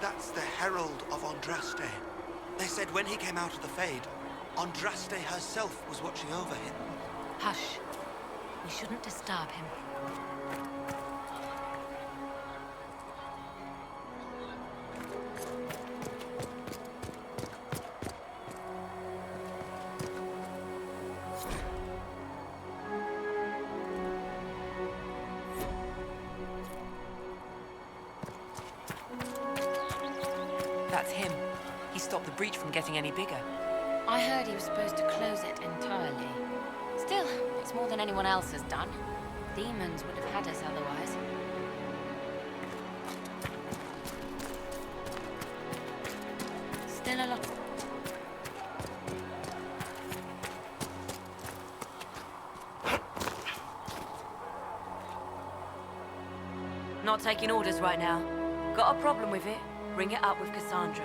That's the Herald of Andraste. They said when he came out of the Fade, Andraste herself was watching over him. Hush. We shouldn't disturb him. That's him. He stopped the breach from getting any bigger. I heard he was supposed to close it entirely. Still, it's more than anyone else has done. Demons would have had us otherwise. Still a lot. Not taking orders right now. Got a problem with it? Bring it up with Cassandra.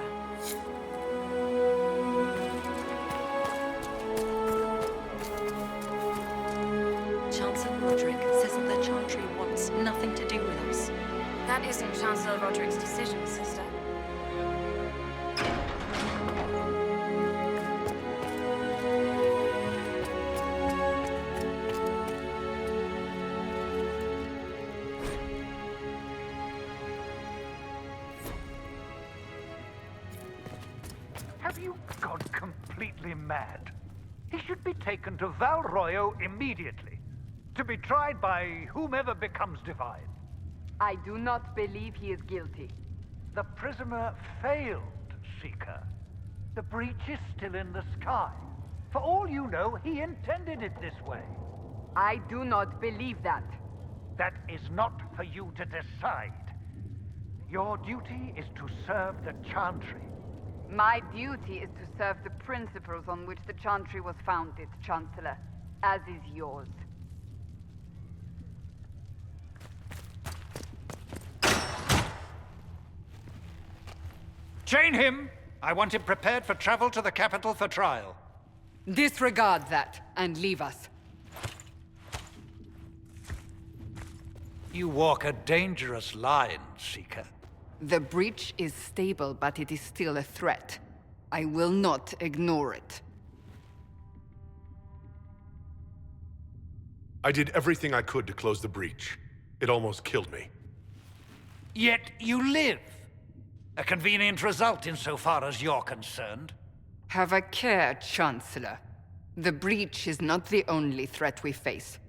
Chancellor Roderick says that the Chantry wants nothing to do with us. That isn't Chancellor Roderick's decision, sister. Have you gone completely mad? He should be taken to Val Royo immediately, to be tried by whomever becomes divine. I do not believe he is guilty. The prisoner failed, Seeker. The breach is still in the sky. For all you know, he intended it this way. I do not believe that. That is not for you to decide. Your duty is to serve the Chantry. My duty is to serve the principles on which the Chantry was founded, Chancellor, as is yours. Chain him! I want him prepared for travel to the capital for trial. Disregard that, and leave us. You walk a dangerous line, Seeker. The breach is stable, but it is still a threat. I will not ignore it. I did everything I could to close the breach. It almost killed me. Yet you live. A convenient result insofar as you're concerned. Have a care, Chancellor. The breach is not the only threat we face.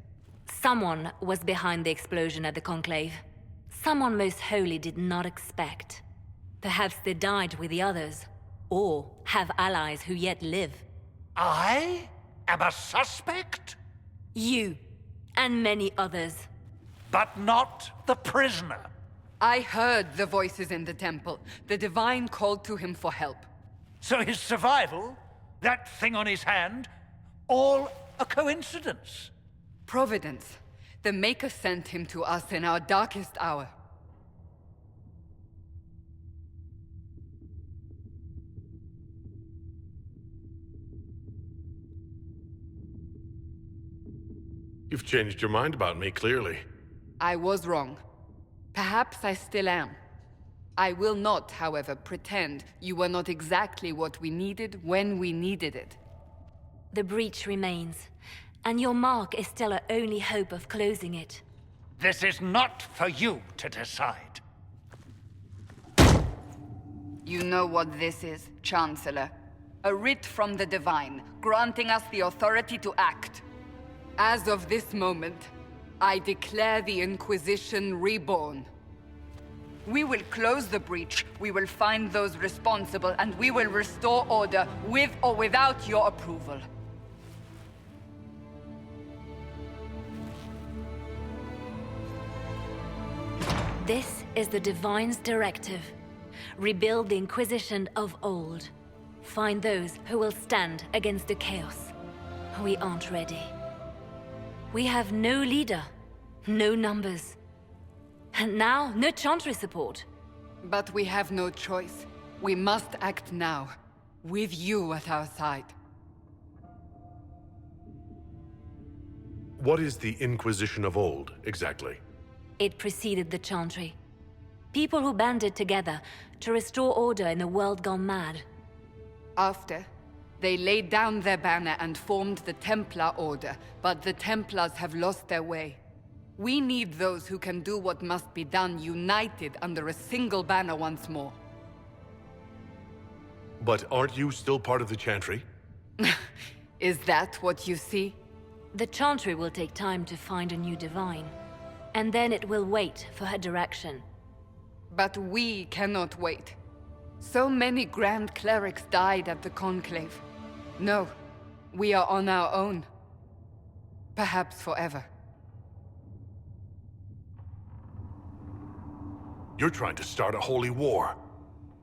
Someone was behind the explosion at the Conclave. Someone most holy did not expect. Perhaps they died with the others, or have allies who yet live. I am a suspect? You, and many others. But not the prisoner. I heard the voices in the temple. The Divine called to him for help. So his survival, that thing on his hand, all a coincidence. Providence. The Maker sent him to us in our darkest hour. You've changed your mind about me, clearly. I was wrong. Perhaps I still am. I will not, however, pretend you were not exactly what we needed when we needed it. The breach remains, and your mark is still our only hope of closing it. This is not for you to decide. You know what this is, Chancellor. A writ from the Divine, granting us the authority to act. As of this moment, I declare the Inquisition reborn. We will close the breach, we will find those responsible, and we will restore order with or without your approval. This is the Divine's directive. Rebuild the Inquisition of old. Find those who will stand against the chaos. We aren't ready. We have no leader, no numbers. And now, no Chantry support. But we have no choice. We must act now, with you at our side. What is the Inquisition of old, exactly? It preceded the Chantry. People who banded together to restore order in a world gone mad. After, they laid down their banner and formed the Templar Order, but the Templars have lost their way. We need those who can do what must be done united under a single banner once more. But aren't you still part of the Chantry? Is that what you see? The Chantry will take time to find a new divine. And then it will wait for her direction. But we cannot wait. So many Grand Clerics died at the Conclave. No, we are on our own. Perhaps forever. You're trying to start a holy war.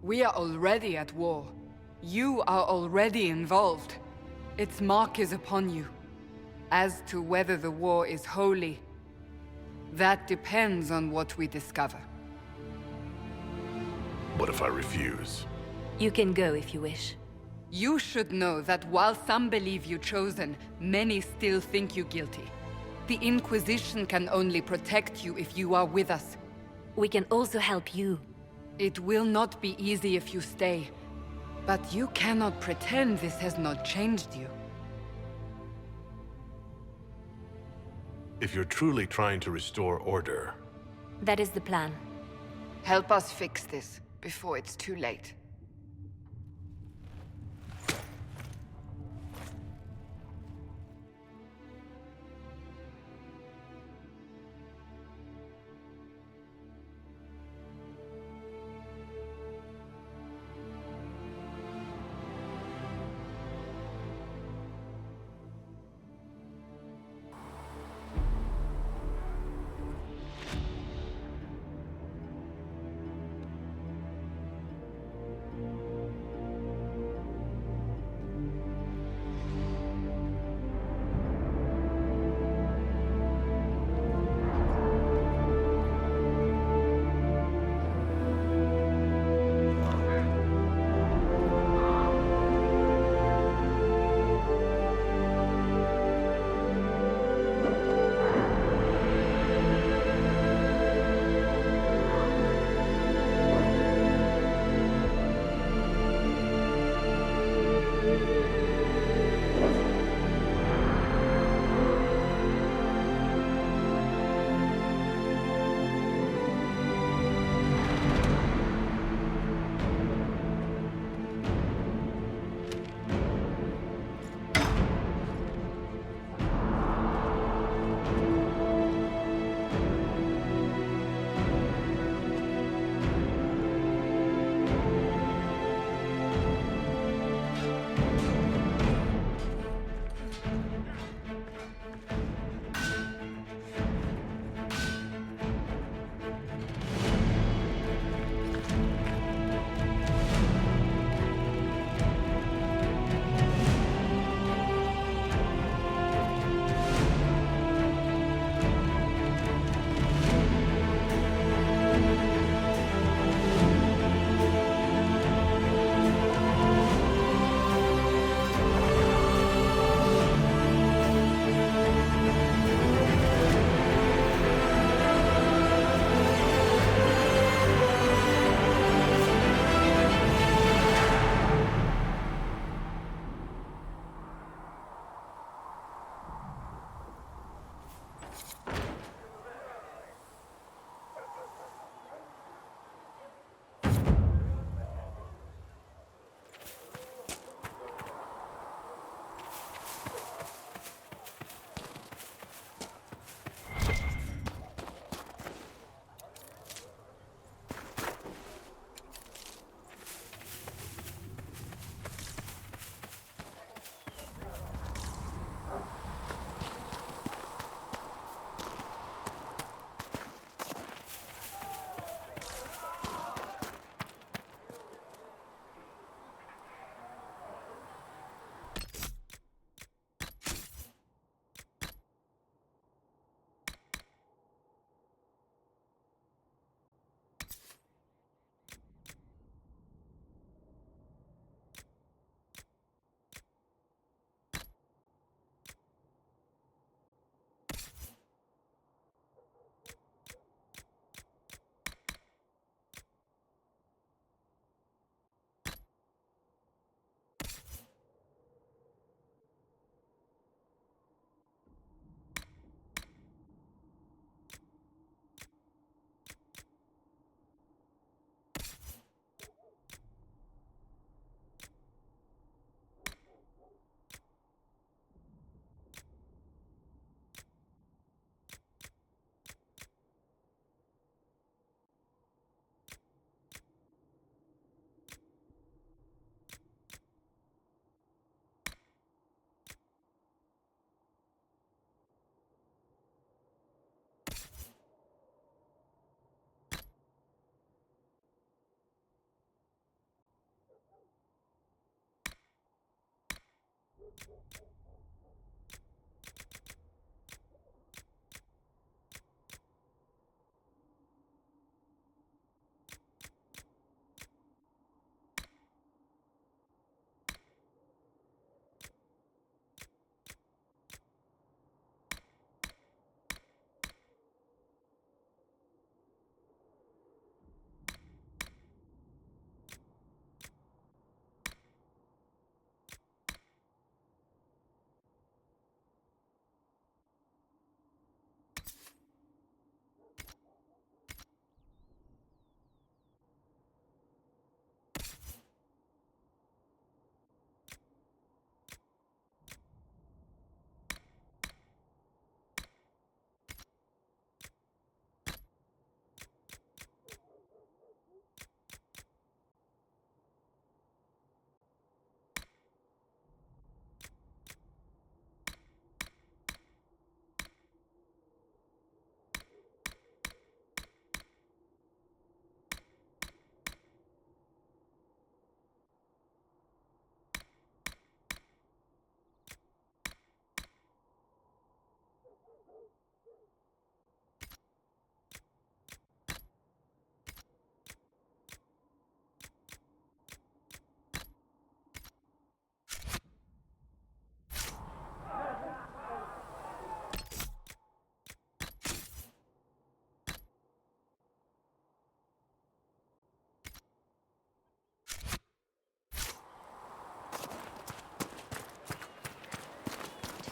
We are already at war. You are already involved. Its mark is upon you. As to whether the war is holy, that depends on what we discover. What if I refuse? You can go if you wish. You should know that while some believe you chosen, many still think you guilty. The Inquisition can only protect you if you are with us. We can also help you. It will not be easy if you stay, but you cannot pretend this has not changed you. If you're truly trying to restore order, That is the plan. Help us fix this before it's too late.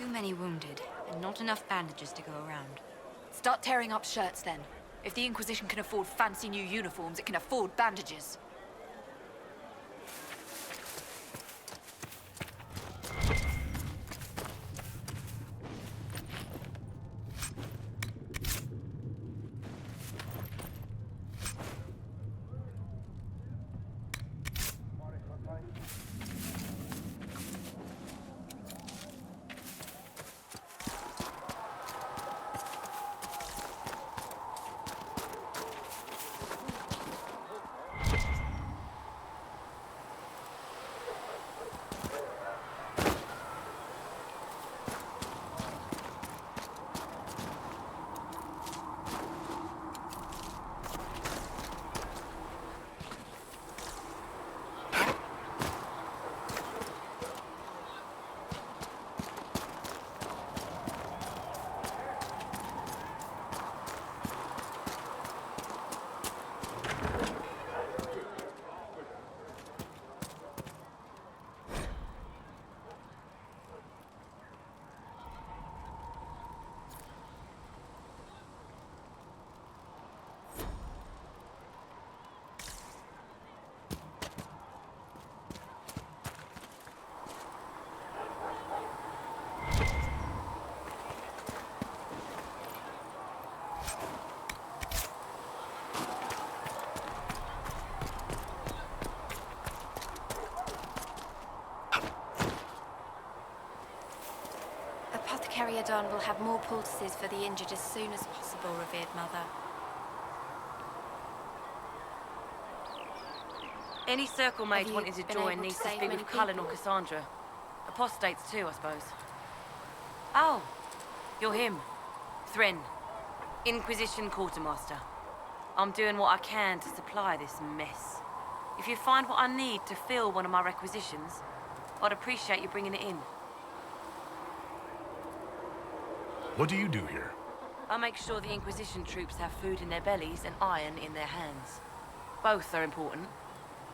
Too many wounded, and not enough bandages to go around. Start tearing up shirts then. If the Inquisition can afford fancy new uniforms, it can afford bandages. Carrier-Don will have more poultices for the injured as soon as possible, revered mother. Any circle mage you wanting to been join able to needs to save speak many with Cullen or people? Cassandra. Apostates too, I suppose. Oh, you're him. Thren. Inquisition Quartermaster. I'm doing what I can to supply this mess. If you find what I need to fill one of my requisitions, I'd appreciate you bringing it in. What do you do here? I make sure the Inquisition troops have food in their bellies and iron in their hands. Both are important.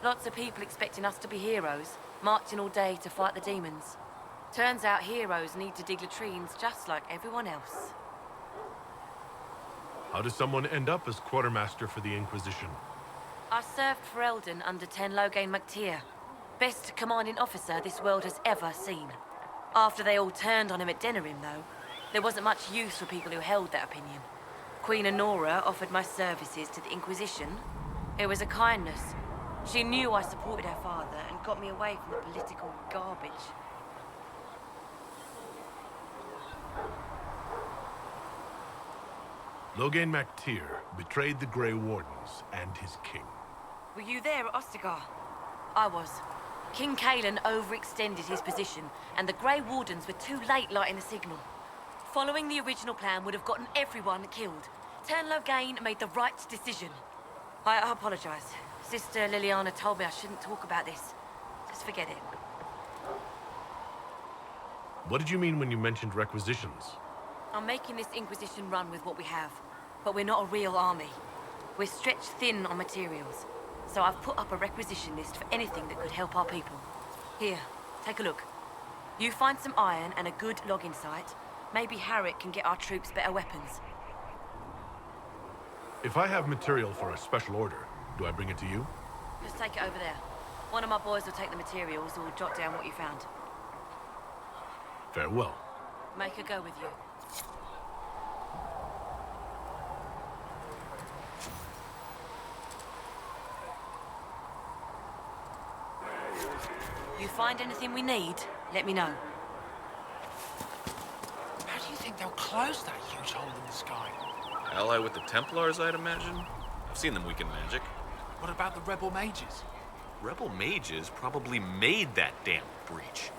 Lots of people expecting us to be heroes, marching all day to fight the demons. Turns out heroes need to dig latrines just like everyone else. How does someone end up as quartermaster for the Inquisition? I served for Eldon under 10 Loghain MacTier. Best commanding officer this world has ever seen. After they all turned on him at Denerim, though, there wasn't much use for people who held that opinion. Queen Honora offered my services to the Inquisition. It was a kindness. She knew I supported her father and got me away from the political garbage. Loghain MacTier betrayed the Grey Wardens and his king. Were you there at Ostagar? I was. King Kalen overextended his position, and the Grey Wardens were too late lighting the signal. Following the original plan would have gotten everyone killed. Turn Logain made the right decision. I apologize. Sister Liliana told me I shouldn't talk about this. Just forget it. What did you mean when you mentioned requisitions? I'm making this Inquisition run with what we have, but we're not a real army. We're stretched thin on materials, so I've put up a requisition list for anything that could help our people. Here, take a look. You find some iron and a good logging site. Maybe Harriet can get our troops better weapons. If I have material for a special order, do I bring it to you? Just take it over there. One of my boys will take the materials or jot down what you found. Farewell. Make a go with you. You find anything we need, let me know. How do you think they'll close that huge hole in the sky? Ally with the Templars, I'd imagine? I've seen them weaken magic. What about the rebel mages? Rebel mages probably made that damn breach.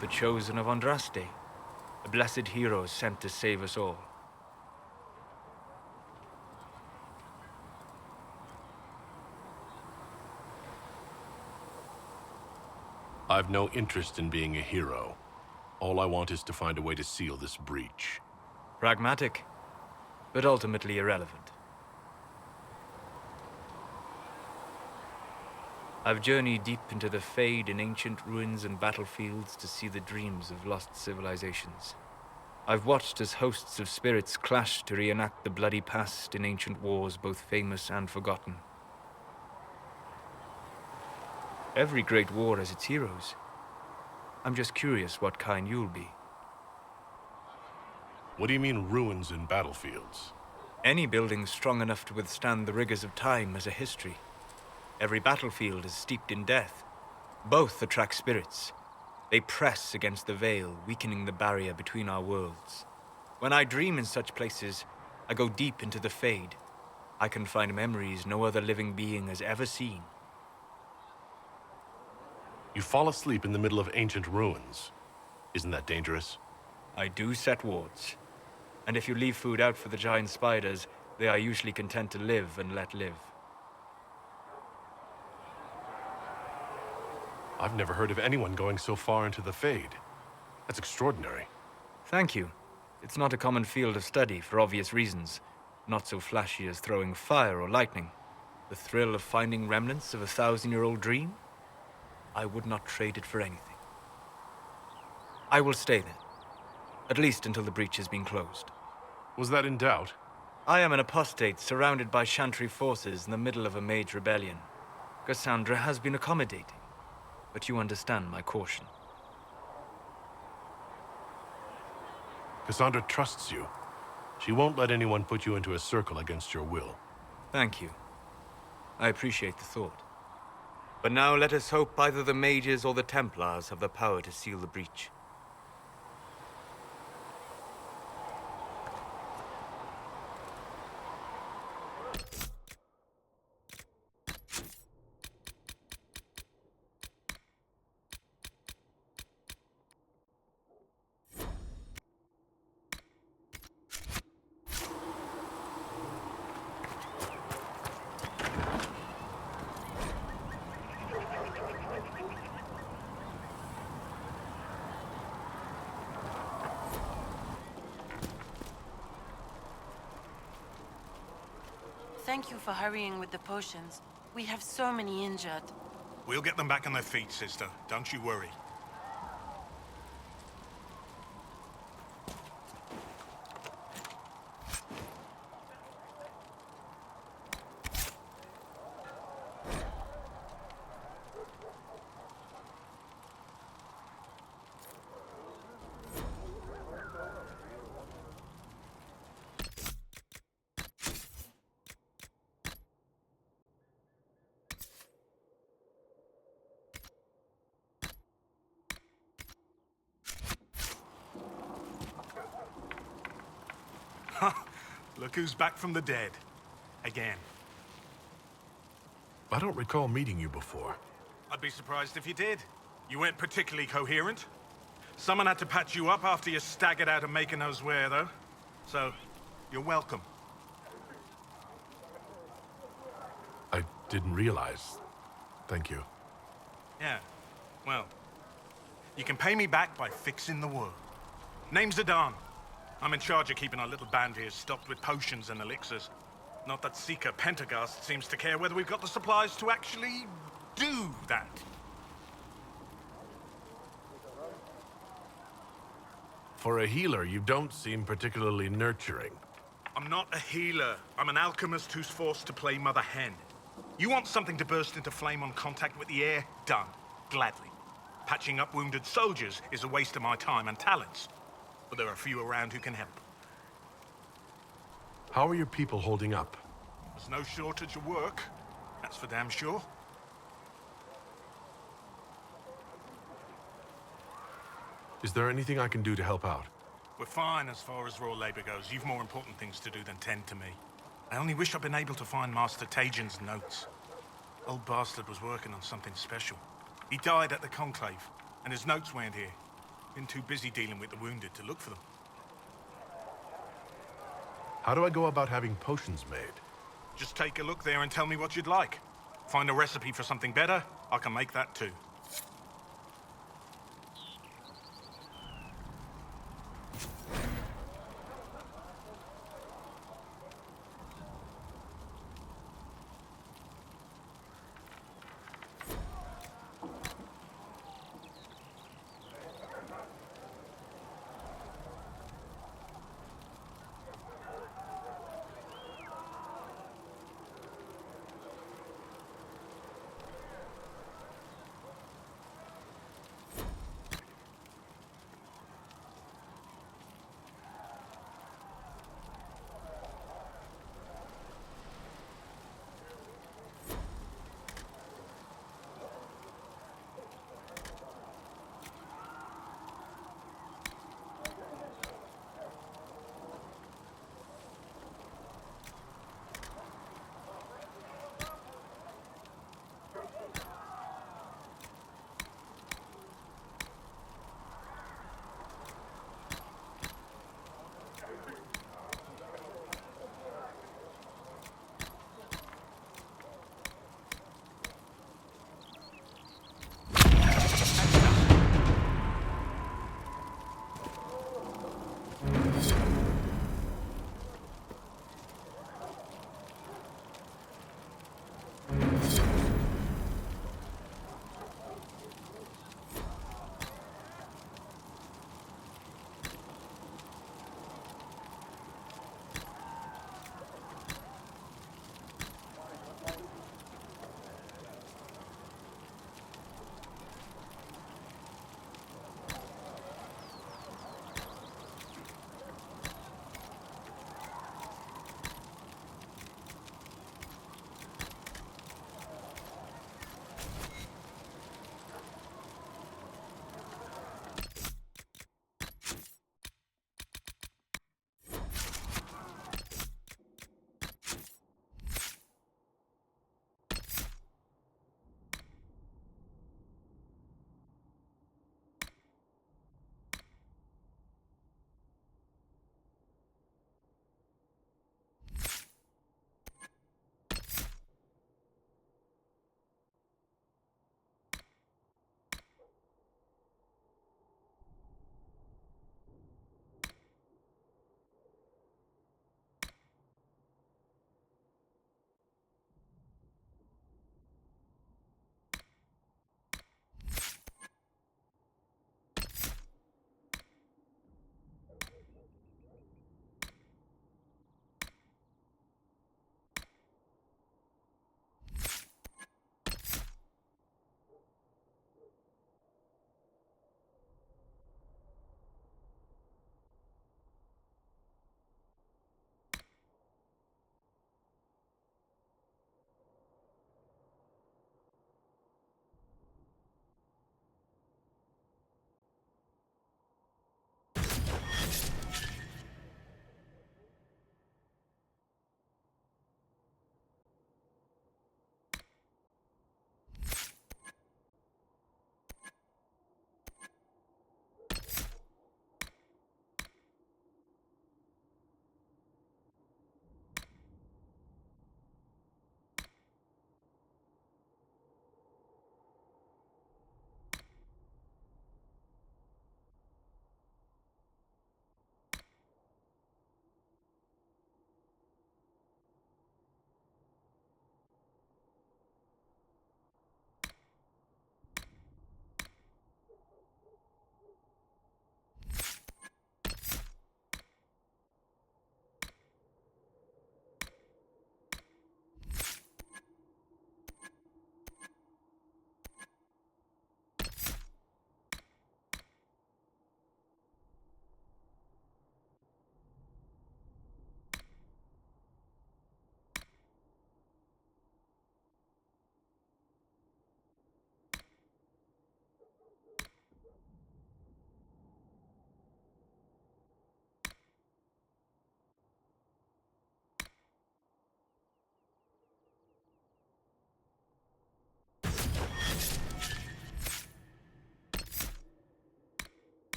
The chosen of Andraste, a blessed hero sent to save us all. I've no interest in being a hero. All I want is to find a way to seal this breach. Pragmatic, but ultimately irrelevant. I've journeyed deep into the Fade in ancient ruins and battlefields to see the dreams of lost civilizations. I've watched as hosts of spirits clash to reenact the bloody past in ancient wars both famous and forgotten. Every great war has its heroes. I'm just curious what kind you'll be. What do you mean ruins and battlefields? Any building strong enough to withstand the rigors of time has a history. Every battlefield is steeped in death. Both attract spirits. They press against the veil, weakening the barrier between our worlds. When I dream in such places, I go deep into the Fade. I can find memories no other living being has ever seen. You fall asleep in the middle of ancient ruins. Isn't that dangerous? I do set wards. And if you leave food out for the giant spiders, they are usually content to live and let live. I've never heard of anyone going so far into the Fade. That's extraordinary. Thank you. It's not a common field of study for obvious reasons. Not so flashy as throwing fire or lightning. The thrill of finding remnants of a 1,000-year-old dream? I would not trade it for anything. I will stay then. At least until the breach has been closed. Was that in doubt? I am an apostate surrounded by Chantry forces in the middle of a mage rebellion. Cassandra has been accommodating. But you understand my caution. Cassandra trusts you. She won't let anyone put you into a circle against your will. Thank you. I appreciate the thought. But now let us hope either the mages or the Templars have the power to seal the breach. thank you for hurrying with the potions. We have so many injured. We'll get them back on their feet, sister. Don't you worry. Look who's back from the dead. Again. I don't recall meeting you before. I'd be surprised if you did. You weren't particularly coherent. Someone had to patch you up after you staggered out of making those wear, though. So, you're welcome. I didn't realize. Thank you. Yeah, well, you can pay me back by fixing the world. Name's Adan. I'm in charge of keeping our little band here stocked with potions and elixirs. Not that Seeker Pentagast seems to care whether we've got the supplies to actually do that. For a healer, you don't seem particularly nurturing. I'm not a healer. I'm an alchemist who's forced to play Mother Hen. You want something to burst into flame on contact with the air? Done. Gladly. Patching up wounded soldiers is a waste of my time and talents. But there are a few around who can help. How are your people holding up? There's no shortage of work. That's for damn sure. Is there anything I can do to help out? We're fine as far as raw labor goes. You've more important things to do than tend to me. I only wish I'd been able to find Master Tajin's notes. Old bastard was working on something special. He died at the Conclave, and his notes weren't here. Been too busy dealing with the wounded to look for them. How do I go about having potions made? Just take a look there and tell me what you'd like. Find a recipe for something better, I can make that too.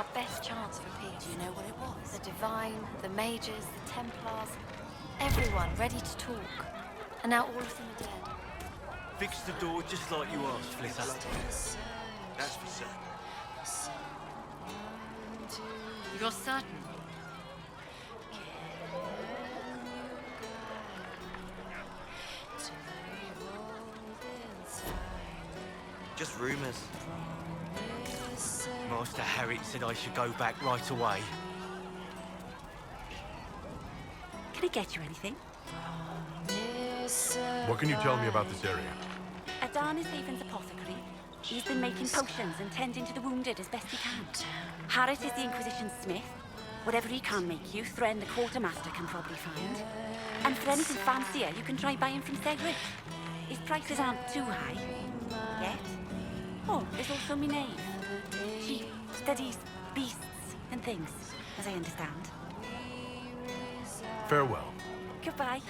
our best chance for peace. Do you know what it was? The Divine, the Mages, the Templars, everyone ready to talk. And now all of them are dead. Fix the door just like you asked, Flitter. That's for certain. You're certain? Just rumors. Master Harriet said I should go back right away. Can I get you anything? What can you tell me about this area? Adan is Haven's apothecary. He's been making potions and tending to the wounded as best he can. Harriet is the Inquisition smith. Whatever he can make you, Thren the quartermaster can probably find. And for anything fancier, you can try buying from Cedric. His prices aren't too high. Yet. Oh, there's also Minave. She studies beasts and things, as I understand. Farewell. Goodbye.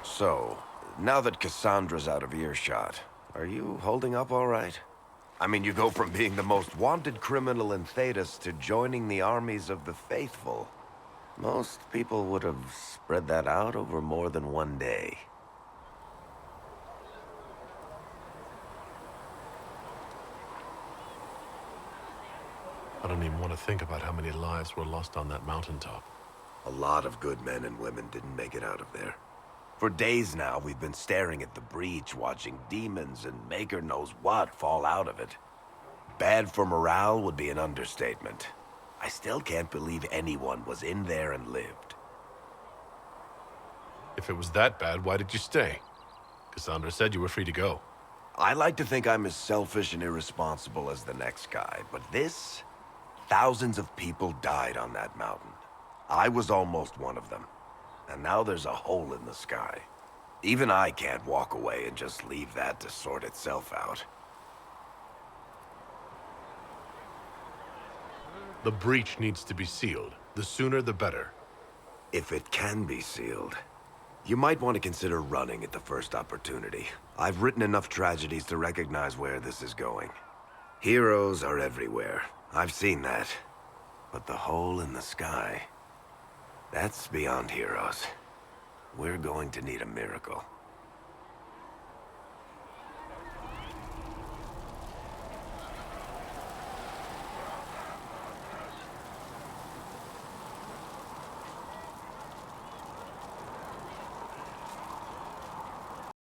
So, now that Cassandra's out of earshot, are you holding up all right? I mean, you go from being the most wanted criminal in Thedas to joining the armies of the faithful. Most people would have spread that out over more than one day. I don't even want to think about how many lives were lost on that mountaintop. A lot of good men and women didn't make it out of there. For days now, we've been staring at the breach, watching demons and maker knows what fall out of it. Bad for morale would be an understatement. I still can't believe anyone was in there and lived. If it was that bad, why did you stay? Cassandra said you were free to go. I like to think I'm as selfish and irresponsible as the next guy, but this... Thousands of people died on that mountain. I was almost one of them. And now there's a hole in the sky. Even I can't walk away and just leave that to sort itself out. The breach needs to be sealed. The sooner, the better. If it can be sealed, you might want to consider running at the first opportunity. I've written enough tragedies to recognize where this is going. Heroes are everywhere. I've seen that. But the hole in the sky... that's beyond heroes. We're going to need a miracle.